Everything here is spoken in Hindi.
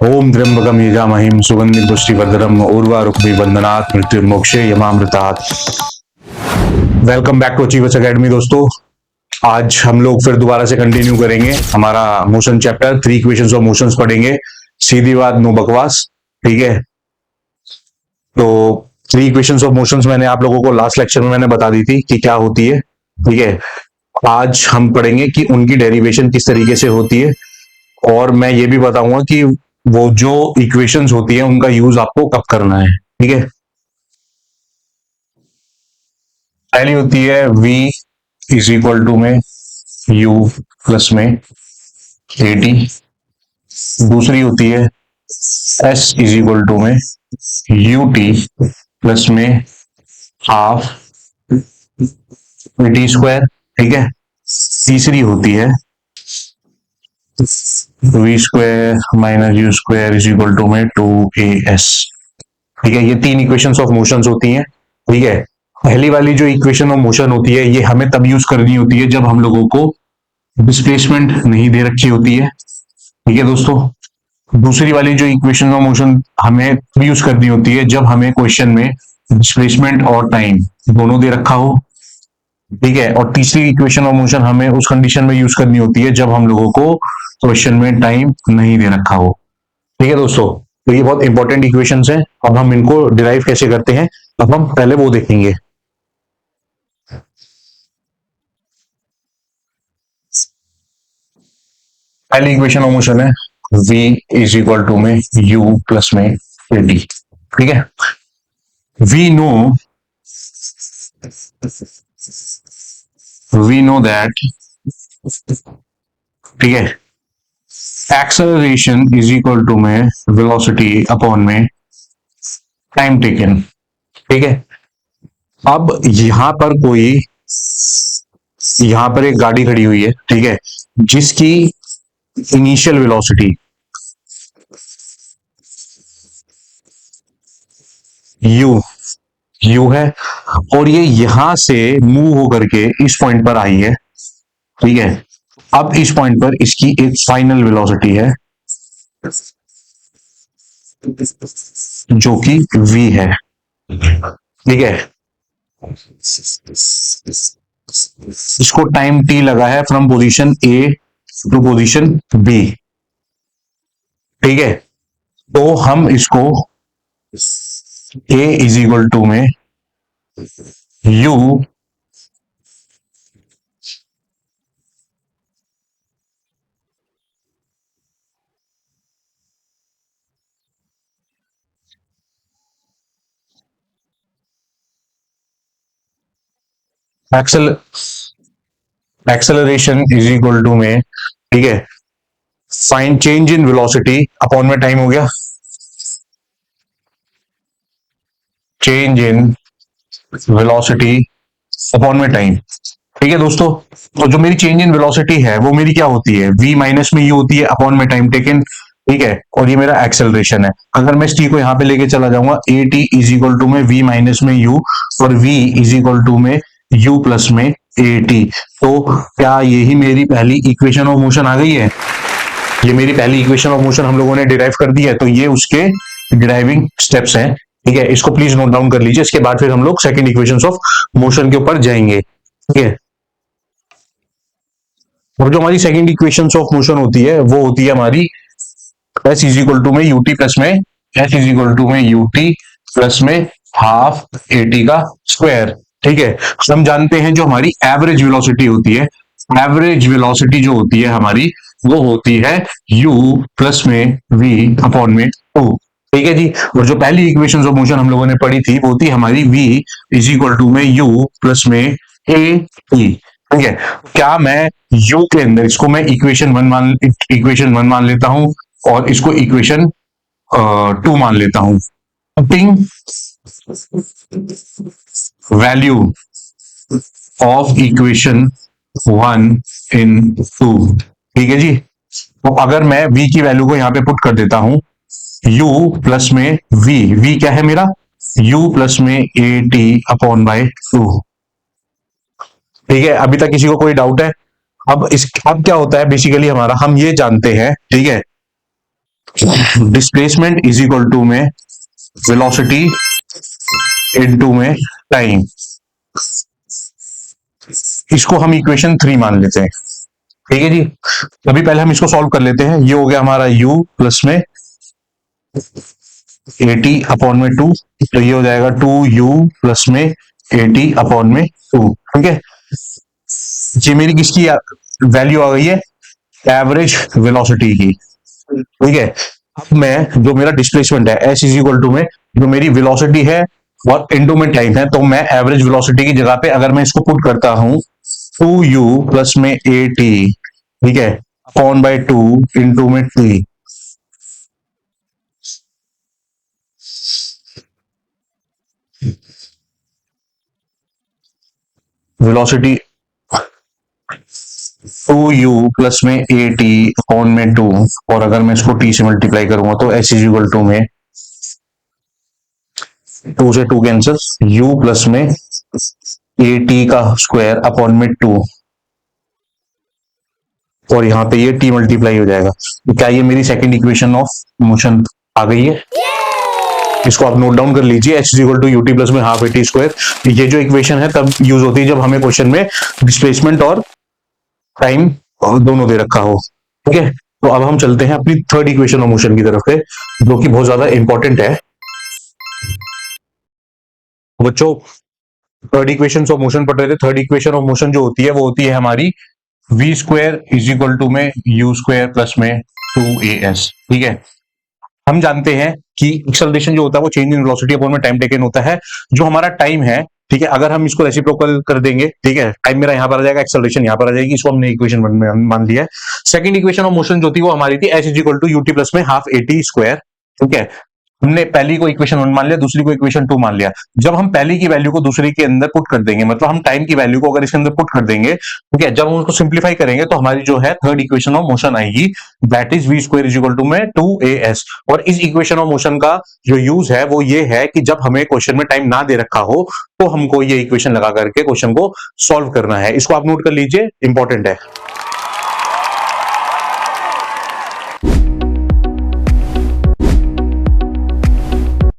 ओम त्र्यंबकम यजामहिं सुगंधिं पुष्टिवर्धनम उर्वारुकमिव बंधनात् मृत्युर्मोक्षे यमामृतात्। Welcome back to achievers academy दोस्तों। आज हम लोग फिर दोबारा से कंटिन्यू करेंगे हमारा motion chapter. 3 equations of motions पढ़ेंगे। सीधी बात, नो बकवास, ठीक है। तो 3 इक्वेशंस ऑफ मोशंस मैंने आप लोगों को लास्ट लेक्चर में मैंने बता दी थी कि क्या होती है, ठीक है। आज हम पढ़ेंगे कि उनकी डेरिवेशन किस तरीके से होती है, और मैं ये भी बताऊंगा कि वो जो इक्वेशंस होती है उनका यूज आपको कब करना है, ठीक है। पहली होती है v इज इक्वल टू में u प्लस में at। दूसरी होती है s इज इक्वल टू में ut प्लस में हाफ at स्क्वायर, ठीक है। तीसरी होती है v square minus u square is equal to में 2as, ठीक है। ये 3 इक्वेशंस ऑफ मोशंस होती हैं, ठीक है। पहली वाली जो इक्वेशन ऑफ मोशन होती है ये हमें तब यूज करनी होती है जब हम लोगों को डिस्प्लेसमेंट नहीं दे रखी होती है, ठीक है दोस्तों। दूसरी वाली जो इक्वेशन ऑफ मोशन हमें तब यूज करनी होती है जब हमें क्वेश्चन में डिस्प्लेसमेंट और टाइम दोनों दे रखा हो, ठीक है। और तीसरी इक्वेशन ऑफ मोशन हमें उस कंडीशन में यूज करनी होती है जब हम लोगों को क्वेश्चन में टाइम नहीं दे रखा हो, ठीक है दोस्तों। तो ये बहुत इंपॉर्टेंट इक्वेशंस हैं। अब हम इनको डिराइव कैसे करते हैं, अब हम पहले वो देखेंगे। पहली इक्वेशन ऑफ मोशन है v इज इक्वल टू में u प्लस में डी, ठीक है। वी नो दैट, ठीक है, एक्सेलरेशन इज इक्वल टू में वेलोसिटी अपॉन में टाइम टेकन, ठीक है। अब यहां पर एक गाड़ी खड़ी हुई है, ठीक है, जिसकी इनिशियल वेलोसिटी u है, और ये यहां से मूव होकर के इस पॉइंट पर आई है, ठीक है। अब इस पॉइंट पर इसकी एक फाइनल वेलोसिटी है जो कि v है, ठीक है। इसको टाइम t लगा है from position a to position b, ठीक है। तो हम इसको a इज इक्वल टू में u acceleration is equal to में, ठीक है, find change in velocity upon में टाइम हो गया, चेंज इन वेलोसिटी अपॉन में टाइम, ठीक है दोस्तों। तो जो मेरी चेंज इन वेलोसिटी है वो मेरी क्या होती है, v माइनस में u होती है अपॉन में टाइम टेकन, ठीक है। और ये मेरा एक्सेलरेशन है। अगर मैं इस t को यहां पे लेके चला जाऊंगा, a t is equal to में v माइनस में u और v इज इक्वल टू में u प्लस में a t। तो क्या यही मेरी पहली इक्वेशन ऑफ मोशन आ गई है? ये मेरी पहली इक्वेशन ऑफ मोशन हम लोगों ने डिराइव कर दी है। तो ये उसके डिराइविंग स्टेप्स हैं, ठीक है। इसको प्लीज नोट डाउन कर लीजिए। इसके बाद फिर हम लोग सेकंड इक्वेशन ऑफ मोशन के ऊपर जाएंगे, ठीक है। और जो हमारी सेकंड इक्वेशन ऑफ मोशन होती है वो होती है हमारी s इज इक्वल टू में ut प्लस में s इज इक्वल टू में ut प्लस में हाफ at का स्क्वायर, ठीक है। हम जानते हैं जो हमारी एवरेज वेलोसिटी होती है, एवरेज वेलोसिटी जो होती है हमारी वो होती है u प्लस में v अपॉन में 2, ठीक है जी। और जो पहली इक्वेशन ऑफ मोशन हम लोगों ने पढ़ी थी वो होती हमारी v इज इक्वल टू में u प्लस में a t, ठीक है। क्या मैं u के अंदर इसको मैं इक्वेशन वन मान लेता हूं और इसको इक्वेशन 2 मान लेता हूं। पुटिंग वैल्यू ऑफ इक्वेशन 1 इन 2, ठीक है जी। तो अगर मैं v की वैल्यू को यहां पे पुट कर देता हूं, u प्लस में v क्या है मेरा, u प्लस में a t अपॉन बाय 2, ठीक है। अभी तक किसी को कोई डाउट है? अब क्या होता है बेसिकली हमारा, हम ये जानते हैं, ठीक है, डिस्प्लेसमेंट इज इक्वल टू में वेलोसिटी इनटू में टाइम, इसको हम इक्वेशन 3 मान लेते हैं। ठीक है जी, अभी पहले हम इसको सॉल्व कर लेते हैं। ये हो गया हमारा u प्लस में AT अपॉन में 2, तो ये हो जाएगा 2u प्लस में AT अपॉन में 2। ठीक है, ये मेरी किसकी वैल्यू आ गई है, एवरेज वेलोसिटी की। ठीक है, अब मैं जो मेरा डिस्प्लेसमेंट है s इज इक्वल टू में जो मेरी वेलोसिटी है और इनटू में टाइम है, तो मैं एवरेज वेलोसिटी की जगह पे अगर मैं इसको पुट करता हूं 2u प्लस में AT, ठीक है, अपॉन बाय 2 इनटू में t, वेलोसिटी 2u प्लस में AT अपॉन में 2, और अगर मैं इसको t से मल्टीप्लाई करूंगा तो s इज इक्वल टू में 2 से 2 कैंसिल, u प्लस में AT का स्क्वायर अपॉन में 2, और यहाँ पे ये t मल्टीप्लाई हो जाएगा। तो क्या ये मेरी सेकंड इक्वेशन ऑफ मोशन आ गई है? इसको आप नोट डाउन कर लीजिए, h is equal to u t plus में हाफ AT स्क्वायर। ये जो इक्वेशन है तब यूज होती है जब हमें क्वेश्चन में डिस्प्लेसमेंट और टाइम दोनों दे रखा हो। ठीक है, तो अब हम चलते हैं अपनी थर्ड इक्वेशन ऑफ मोशन की तरफ से, जो कि बहुत ज्यादा इंपॉर्टेंट है। बच्चों, थर्ड इक्वेशन ऑफ मोशन पढ़ रहे थे। थर्ड इक्वेशन ऑफ मोशन जो होती है वो होती है हमारी v square is equal to में u स्क्वायर प्लस में 2as। ठीक है, हम जानते हैं कि एक्सेलरेशन जो होता है वो चेंज इन वेलोसिटी अपॉन में टाइम टेकन होता है। जो हमारा टाइम है, ठीक है, अगर हम इसको रेसिप्रोकल कर देंगे, ठीक है, टाइम मेरा यहां पर आ जाएगा, एक्सेलरेशन यहां पर आ जाएगी, इसको हमने इक्वेशन में मान लिया है। सेकंड इक्वेशन ऑफ मोशन जो थी वो हमारी थी h is equal to u t plus में हाफ AT स्क्वायर। ठीक है, हमने पहली को इक्वेशन 1 मान लिया, दूसरी को इक्वेशन 2 मान लिया। जब हम पहली की वैल्यू को दूसरी के अंदर पुट कर देंगे, मतलब हम टाइम की वैल्यू को अगर इसके अंदर पुट कर देंगे, ठीक है, जब हम उसको सिंप्लीफाई करेंगे तो हमारी जो है थर्ड इक्वेशन ऑफ मोशन आएगी, that is v square is equal to में 2as। और इस इक्वेशन ऑफ मोशन का जो यूज है वो ये है कि जब हमें क्वेश्चन में टाइम ना दे रखा हो तो हमको ये इक्वेशन लगा करके क्वेश्चन को सॉल्व करना है। इसको आप नोट कर लीजिए, इंपॉर्टेंट है।